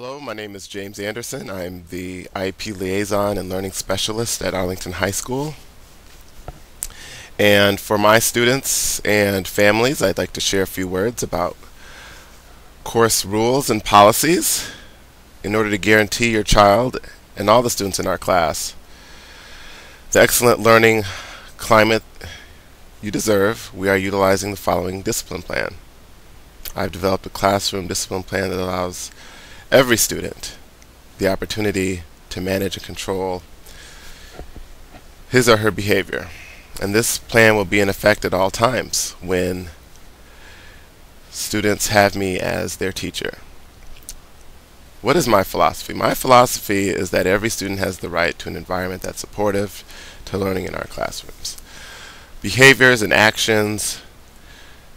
Hello, my name is James Anderson. I'm the IEP Liaison and Learning Specialist at Arlington High School. And for my students and families, I'd like to share a few words about course rules and policies in order to guarantee your child and all the students in our class the excellent learning climate you deserve. We are utilizing the following discipline plan. I've developed a classroom discipline plan that allows every student the opportunity to manage and control his or her behavior. And this plan will be in effect at all times when students have me as their teacher. What is my philosophy? My philosophy is that every student has the right to an environment that's supportive to learning in our classrooms. Behaviors and actions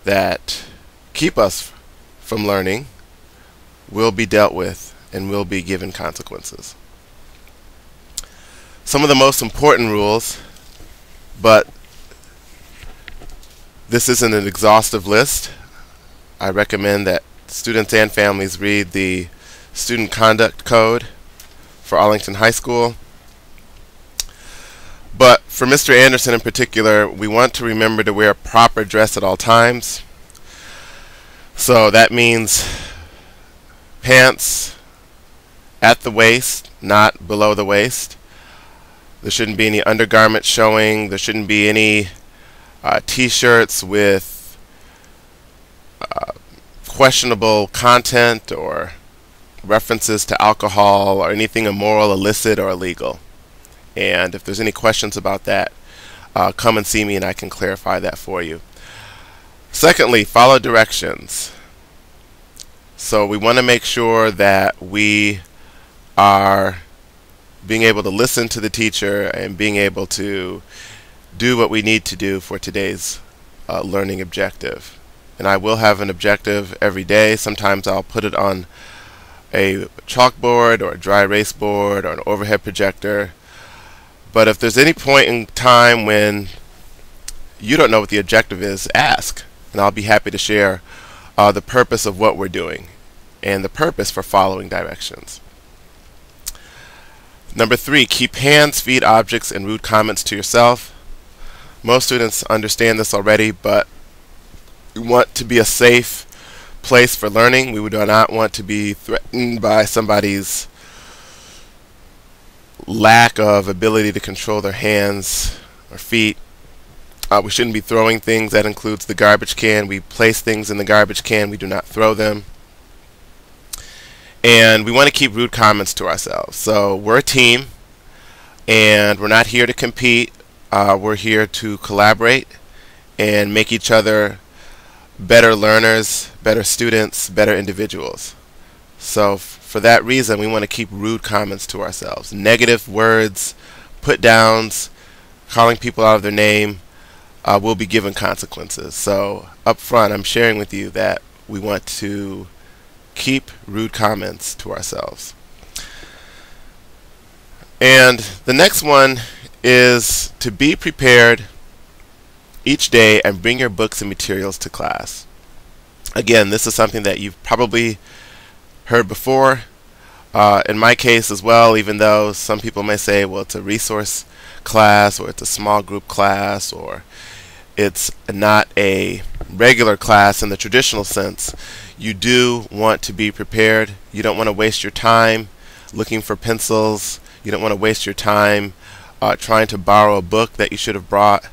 that keep us from learning will be dealt with and will be given consequences. Some of the most important rules, but this isn't an exhaustive list. I recommend that students and families read the Student Conduct Code for Arlington High School. But for Mr. Anderson in particular, we want to remember to wear proper dress at all times. So that means pants at the waist, not below the waist. There shouldn't be any undergarments showing. There shouldn't be any t-shirts with questionable content or references to alcohol or anything immoral, illicit, or illegal. And if there's any questions about that, come and see me and I can clarify that for you. Secondly, follow directions. So we want to make sure that we are being able to listen to the teacher and being able to do what we need to do for today's learning objective. And I will have an objective every day. Sometimes I'll put it on a chalkboard or a dry erase board or an overhead projector. But if there's any point in time when you don't know what the objective is, ask. And I'll be happy to share the purpose of what we're doing and the purpose for following directions. Number 3, keep hands, feet, objects, and rude comments to yourself. Most students understand this already, but we want to be a safe place for learning. We do not want to be threatened by somebody's lack of ability to control their hands or feet. We shouldn't be throwing things. That includes the garbage can. We place things in the garbage can. We do not throw them. And we want to keep rude comments to ourselves. So we're a team, and we're not here to compete. We're here to collaborate and make each other better learners, better students, better individuals. So for that reason, we want to keep rude comments to ourselves. Negative words, put downs, calling people out of their name, will be given consequences. So up front, I'm sharing with you that we want to keep rude comments to ourselves. And the next one is to be prepared each day and bring your books and materials to class. Again, this is something that you've probably heard before. In my case as well, even though some people may say, well, it's a resource class, or it's a small group class, or it's not a regular class in the traditional sense, you do want to be prepared. You don't want to waste your time looking for pencils. You don't want to waste your time trying to borrow a book that you should have brought.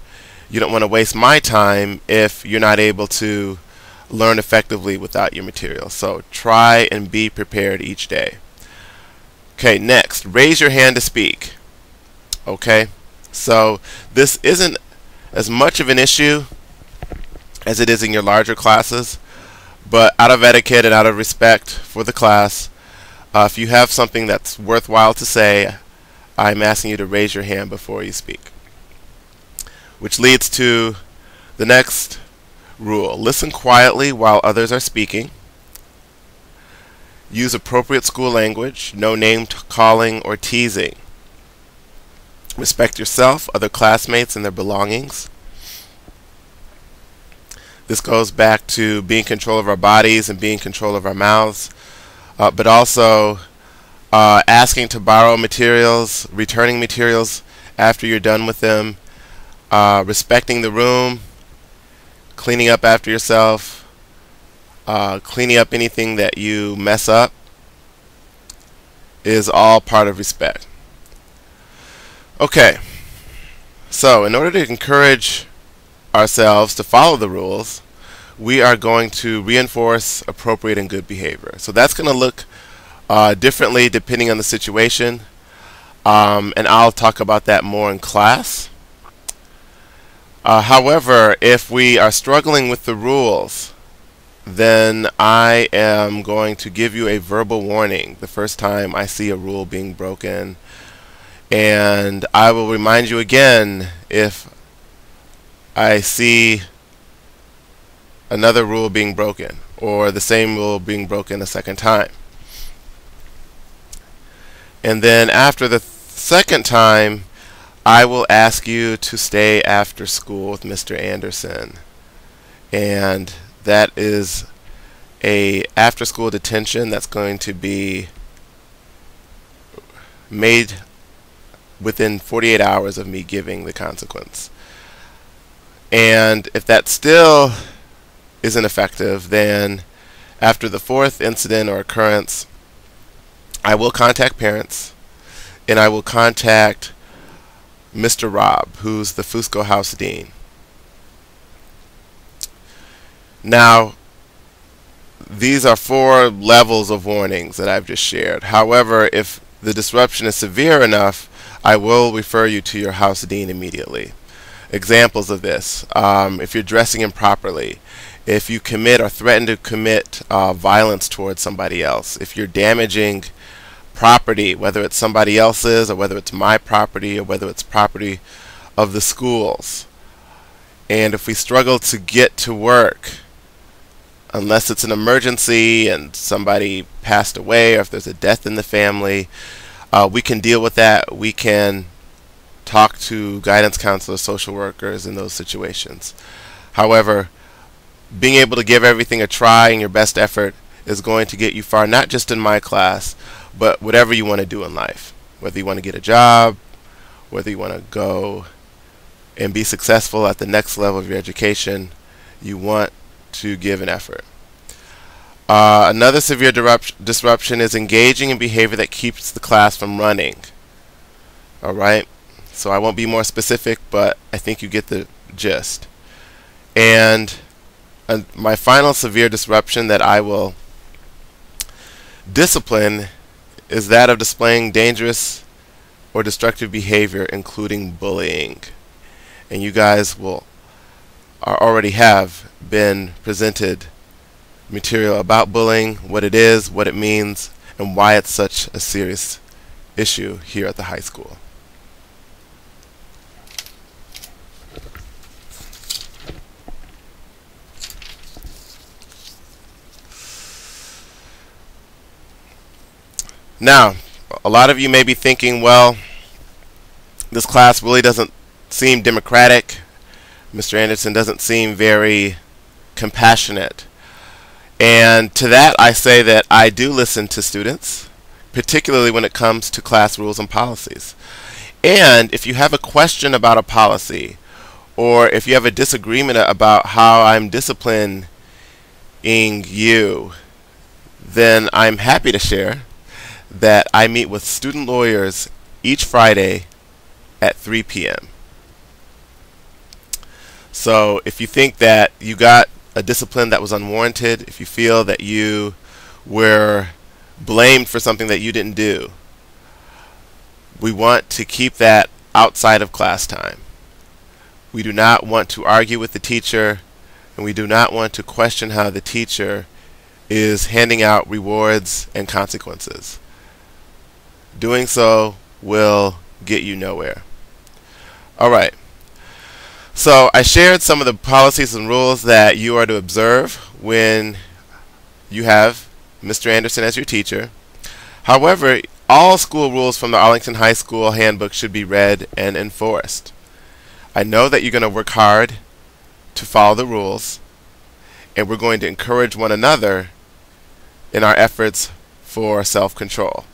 You don't want to waste my time if you're not able to learn effectively without your material. So try and be prepared each day. Okay, next, raise your hand to speak. Okay, so this isn't as much of an issue as it is in your larger classes, but out of etiquette and out of respect for the class, if you have something that's worthwhile to say, I'm asking you to raise your hand before you speak. Which leads to the next rule. Listen quietly while others are speaking. Use appropriate school language. No name calling or teasing. Respect yourself, other classmates, and their belongings. This goes back to being in control of our bodies and being in control of our mouths. but also asking to borrow materials, returning materials after you're done with them, respecting the room, cleaning up after yourself, cleaning up anything that you mess up is all part of respect. Okay, so in order to encourage ourselves to follow the rules, we are going to reinforce appropriate and good behavior. So that's going to look differently depending on the situation, and I'll talk about that more in class. However, if we are struggling with the rules, then I am going to give you a verbal warning the first time I see a rule being broken, and I will remind you again if I see another rule being broken or the same rule being broken a second time. And then after the second time, I will ask you to stay after school with Mr. Anderson, and that is a after school detention that's going to be made within 48 hours of me giving the consequence. And if that still isn't effective, then after the fourth incident or occurrence, I will contact parents, and I will contact Mr. Robb, who's the Fusco House Dean. Now, these are 4 levels of warnings that I've just shared. However, if the disruption is severe enough, I will refer you to your house dean immediately. Examples of this: if you're dressing improperly, if you commit or threaten to commit violence towards somebody else, if you're damaging property, whether it's somebody else's or whether it's my property or whether it's property of the schools, and if we struggle to get to work, unless it's an emergency and somebody passed away or if there's a death in the family, we can deal with that. We can talk to guidance counselors, social workers in those situations. However, being able to give everything a try and your best effort is going to get you far, not just in my class, but whatever you want to do in life. Whether you want to get a job, whether you want to go and be successful at the next level of your education, you want to give an effort. Another severe disruption is engaging in behavior that keeps the class from running. Alright? So I won't be more specific, but I think you get the gist. And my final severe disruption that I will discipline is that of displaying dangerous or destructive behavior, including bullying. And you guys will already have been presented material about bullying, what it is, what it means, and why it's such a serious issue here at the high school. Now, a lot of you may be thinking, well, this class really doesn't seem democratic. Mr. Anderson doesn't seem very compassionate. And to that I say that I do listen to students, particularly when it comes to class rules and policies. And if you have a question about a policy, or if you have a disagreement about how I'm disciplining you, then I'm happy to share that I meet with student lawyers each Friday at 3 p.m. So if you think that you got a discipline that was unwarranted, if you feel that you were blamed for something that you didn't do, we want to keep that outside of class time. We do not want to argue with the teacher, and we do not want to question how the teacher is handing out rewards and consequences. Doing so will get you nowhere. Alright, so I shared some of the policies and rules that you are to observe when you have Mr. Anderson as your teacher. However, all school rules from the Arlington High School handbook should be read and enforced. I know that you're going to work hard to follow the rules, and we're going to encourage one another in our efforts for self-control.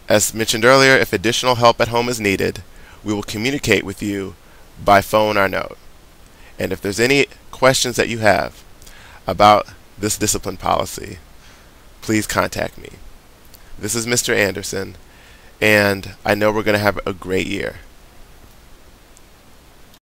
As mentioned earlier, if additional help at home is needed, we will communicate with you by phone or note. And if there's any questions that you have about this discipline policy, please contact me. This is Mr. Anderson, and I know we're going to have a great year.